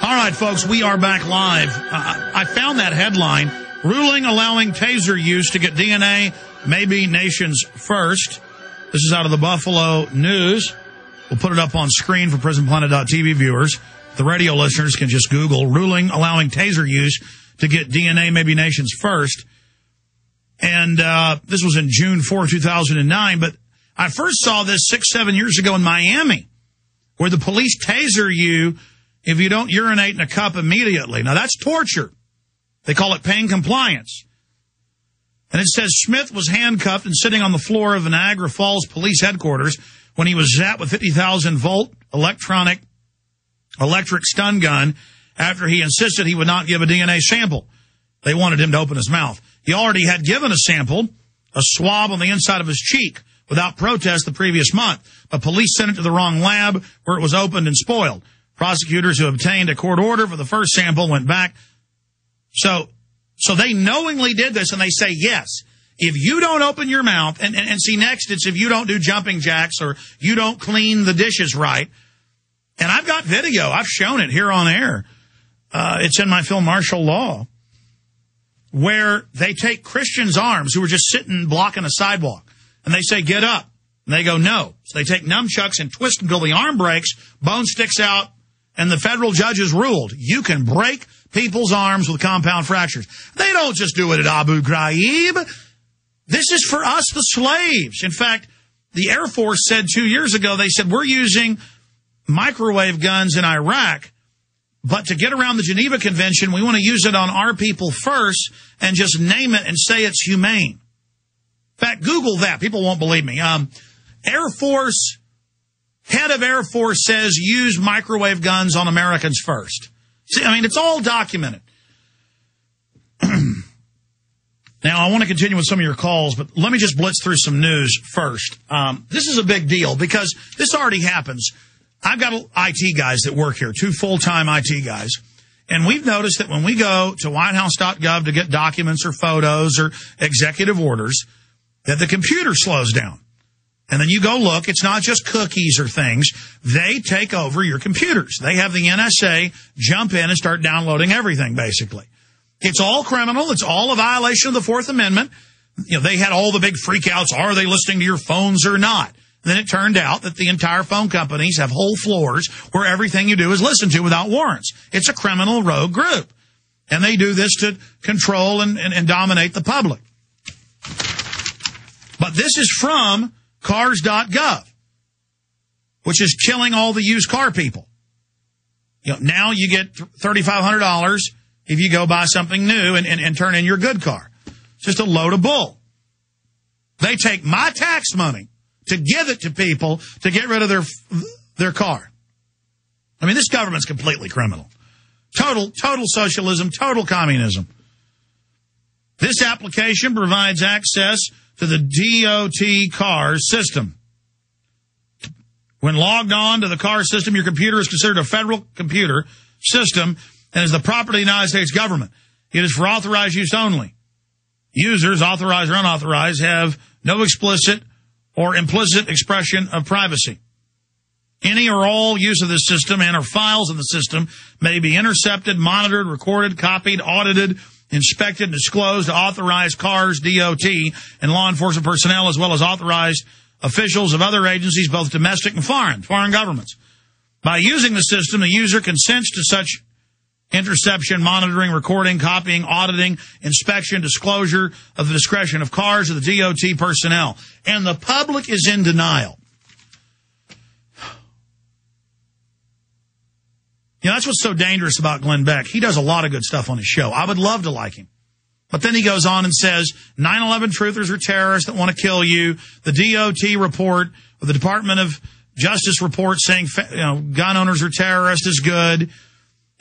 All right, folks, we are back live. I found that headline, ruling allowing taser use to get DNA, maybe nation's first. This is out of the Buffalo News. We'll put it up on screen for PrisonPlanet.tv viewers. The radio listeners can just Google ruling allowing taser use to get DNA, maybe nation's first. And this was in June 4, 2009. But I first saw this 6-7 years ago in Miami, where the police taser you if you don't urinate in a cup immediately. Now, that's torture. They call it pain compliance. And it says Smith was handcuffed and sitting on the floor of the Niagara Falls Police Headquarters when he was zapped with 50,000-volt electric stun gun after he insisted he would not give a DNA sample. They wanted him to open his mouth. He already had given a sample, a swab on the inside of his cheek, without protest the previous month. But police sent it to the wrong lab where it was opened and spoiled. Prosecutors who obtained a court order for the first sample went back. So they knowingly did this, and they say, yes, if you don't open your mouth, and see, next it's if you don't do jumping jacks or you don't clean the dishes right. And I've got video. I've shown it here on air. It's in my film Martial Law, where they take Christians' arms who are just sitting blocking a sidewalk, and they say, get up. And they go, no. So they take nunchucks and twist until the arm breaks, bone sticks out, and the federal judges ruled you can break people's arms with compound fractures. They don't just do it at Abu Ghraib. This is for us, the slaves. In fact, the Air Force said 2 years ago, they said, we're using microwave guns in Iraq, but to get around the Geneva Convention, we want to use it on our people first and just name it and say it's humane. In fact, Google that. People won't believe me. Air Force, head of Air Force says use microwave guns on Americans first. See, I mean, it's all documented. Now, I want to continue with some of your calls, but let me just blitz through some news first. This is a big deal because this already happens. I've got IT guys that work here, 2 full-time IT guys, and we've noticed that when we go to whitehouse.gov to get documents or photos or executive orders, that the computer slows down. And then you go look, it's not just cookies or things. They take over your computers. They have the NSA jump in and start downloading everything, basically. It's all criminal. It's all a violation of the Fourth Amendment. You know, they had all the big freakouts. Are they listening to your phones or not? And then it turned out that the entire phone companies have whole floors where everything you do is listened to without warrants. It's a criminal rogue group. And they do this to control and dominate the public. But this is from cars.gov, which is killing all the used car people. You know, now you get $3,500 if you go buy something new and turn in your good car. It's just a load of bull. They take my tax money to give it to people to get rid of their car. I mean, this government's completely criminal. Total socialism, total communism. This application provides access to the DOT car system. When logged on to the car system, your computer is considered a federal computer system and is the property of the United States government. It is for authorized use only. Users, authorized or unauthorized, have no explicit or implicit expression of privacy. Any or all use of this system and or files of the system may be intercepted, monitored, recorded, copied, audited, inspected, disclosed to authorized cars, DOT, and law enforcement personnel, as well as authorized officials of other agencies, both domestic and foreign governments. By using the system, the user consents to such interception, monitoring, recording, copying, auditing, inspection, disclosure of the discretion of cars of the DOT personnel. And the public is in denial. You know, that's what's so dangerous about Glenn Beck. He does a lot of good stuff on his show. I would love to like him. But then he goes on and says, 9/11 truthers are terrorists that want to kill you. The DOT report, or the Department of Justice report saying, gun owners are terrorists is good.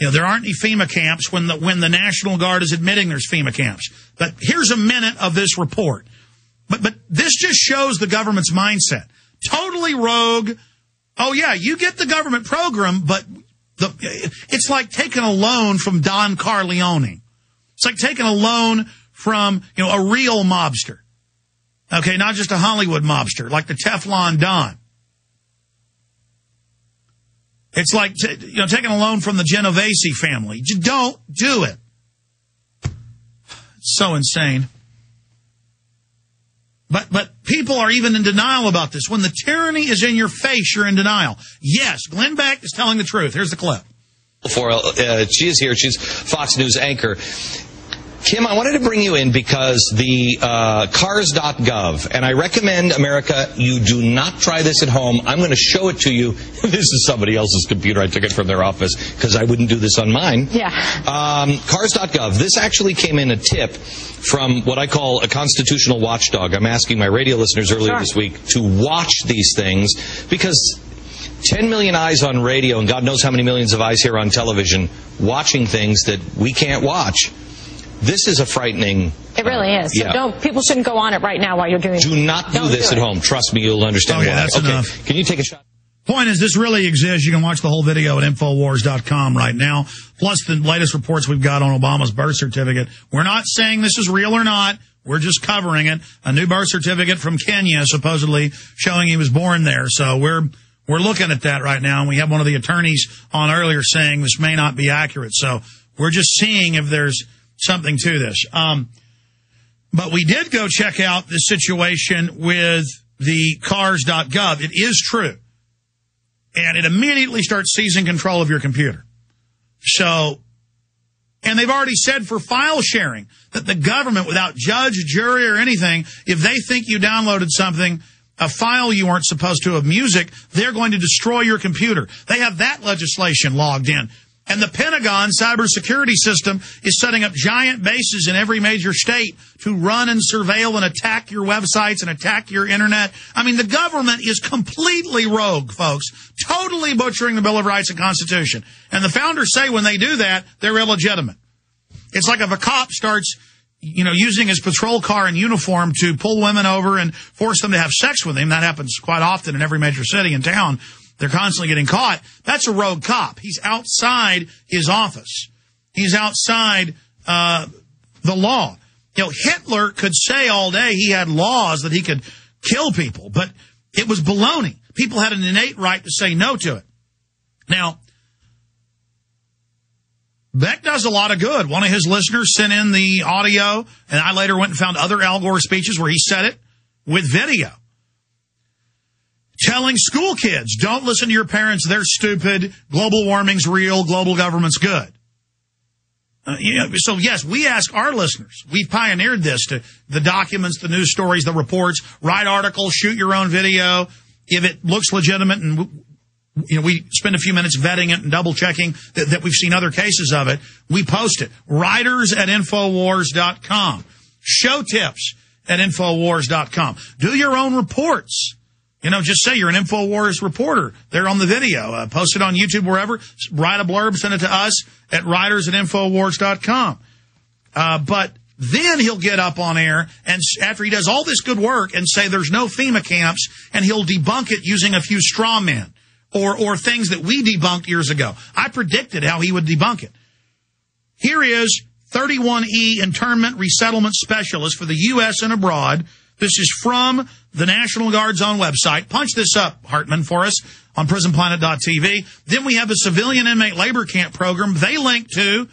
You know, there aren't any FEMA camps when the National Guard is admitting there's FEMA camps. But here's a minute of this report. But this just shows the government's mindset. Totally rogue. Oh, yeah, you get the government program, but it's like taking a loan from Don Corleone. It's like taking a loan from, a real mobster. Okay, not just a Hollywood mobster, like the Teflon Don. It's like taking a loan from the Genovese family. Just don't do it. It's so insane. But people are even in denial about this. When the tyranny is in your face, you're in denial. Yes, Glenn Beck is telling the truth. Here's the clip. She is here. She's Fox News anchor. Kim, I wanted to bring you in because the cars.gov, and I recommend, America, you do not try this at home. I'm going to show it to you. This is somebody else's computer. I took it from their office because I wouldn't do this on mine. Yeah. Cars.gov. This actually came in a tip from what I call a constitutional watchdog. I'm asking my radio listeners earlier this week to watch these things because 10 million eyes on radio and God knows how many millions of eyes here on television watching things that we can't watch. This is a frightening... It really is. So people shouldn't go on it right now while you're doing it. Do not do this at home. Trust me, you'll understand why. That's enough. Can you take a shot? Point is, this really exists. You can watch the whole video at Infowars.com right now, plus the latest reports we've got on Obama's birth certificate. We're not saying this is real or not. We're just covering it. A new birth certificate from Kenya, supposedly showing he was born there. So we're looking at that right now, and we have one of the attorneys on earlier saying this may not be accurate. So we're just seeing if there's something to this. But we did go check out the situation with the cars.gov. It is true. And it immediately starts seizing control of your computer. So, and they've already said for file sharing that the government, without judge, jury, or anything, if they think you downloaded something, a file you weren't supposed to of music, they're going to destroy your computer. They have that legislation logged in. And the Pentagon cybersecurity system is setting up giant bases in every major state to run and surveil and attack your websites and attack your internet. I mean, the government is completely rogue, folks, totally butchering the Bill of Rights and Constitution. And the founders say when they do that, they're illegitimate. It's like if a cop starts, using his patrol car and uniform to pull women over and force them to have sex with him. That happens quite often in every major city in town. They're constantly getting caught. That's a rogue cop. He's outside his office. He's outside the law. Hitler could say all day he had laws that he could kill people, but it was baloney. People had an innate right to say no to it. Now, Beck does a lot of good. One of his listeners sent in the audio, and I later went and found other Al Gore speeches where he said it with video. Telling school kids, don't listen to your parents, they're stupid, global warming's real, global government's good. So, yes, we ask our listeners. We've pioneered this, to the documents, the news stories, the reports, write articles, shoot your own video. If it looks legitimate and we spend a few minutes vetting it and double-checking that we've seen other cases of it, we post it. Writers at Infowars.com. Show tips at Infowars.com. Do your own reports. Just say you're an InfoWars reporter. They're on the video. Post it on YouTube, wherever. Write a blurb, send it to us at writers at Infowars.com. But then he'll get up on air, and after he does all this good work, and say there's no FEMA camps, and he'll debunk it using a few straw men or things that we debunked years ago. I predicted how he would debunk it. Here is 31E internment resettlement specialist for the U.S. and abroad. This is from the National Guard's own website. Punch this up, Hartman, for us on prisonplanet.tv. Then we have a civilian inmate labor camp program they link to,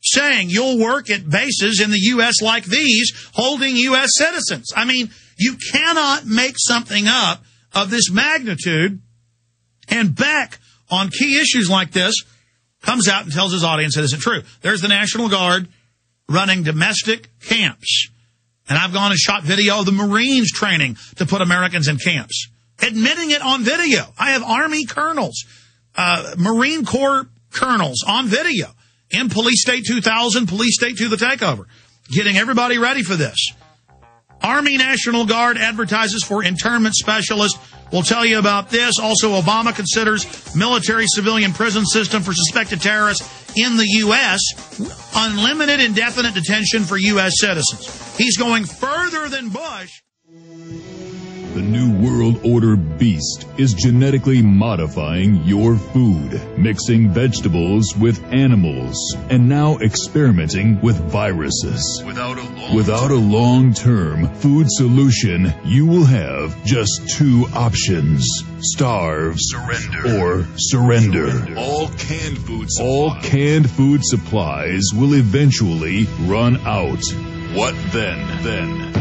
saying you'll work at bases in the U.S. like these, holding U.S. citizens. I mean, you cannot make something up of this magnitude. And Beck, on key issues like this, comes out and tells his audience it isn't true. There's the National Guard running domestic camps. And I've gone and shot video of the Marines training to put Americans in camps, admitting it on video. I have Army colonels, Marine Corps colonels on video in Police State 2000, Police State 2, the takeover, getting everybody ready for this. Army National Guard advertises for internment specialist. We'll tell you about this. Also, Obama considers military civilian prison system for suspected terrorists in the U.S. Unlimited indefinite detention for U.S. citizens. He's going further than Bush. The The New World Order beast is genetically modifying your food, mixing vegetables with animals, and now experimenting with viruses. Without a long-term food solution, you will have just two options: starve, or surrender. All canned food supplies will eventually run out. What then?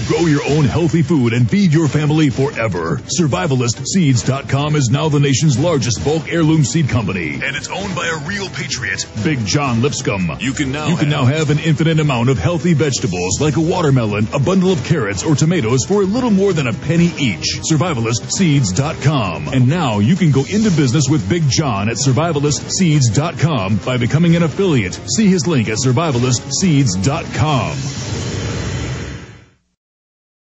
Grow your own healthy food and feed your family forever. SurvivalistSeeds.com is now the nation's largest bulk heirloom seed company. And it's owned by a real patriot, Big John Lipscomb. You can now have an infinite amount of healthy vegetables like a watermelon, a bundle of carrots, or tomatoes for a little more than a penny each. SurvivalistSeeds.com. And now you can go into business with Big John at SurvivalistSeeds.com by becoming an affiliate. See his link at SurvivalistSeeds.com.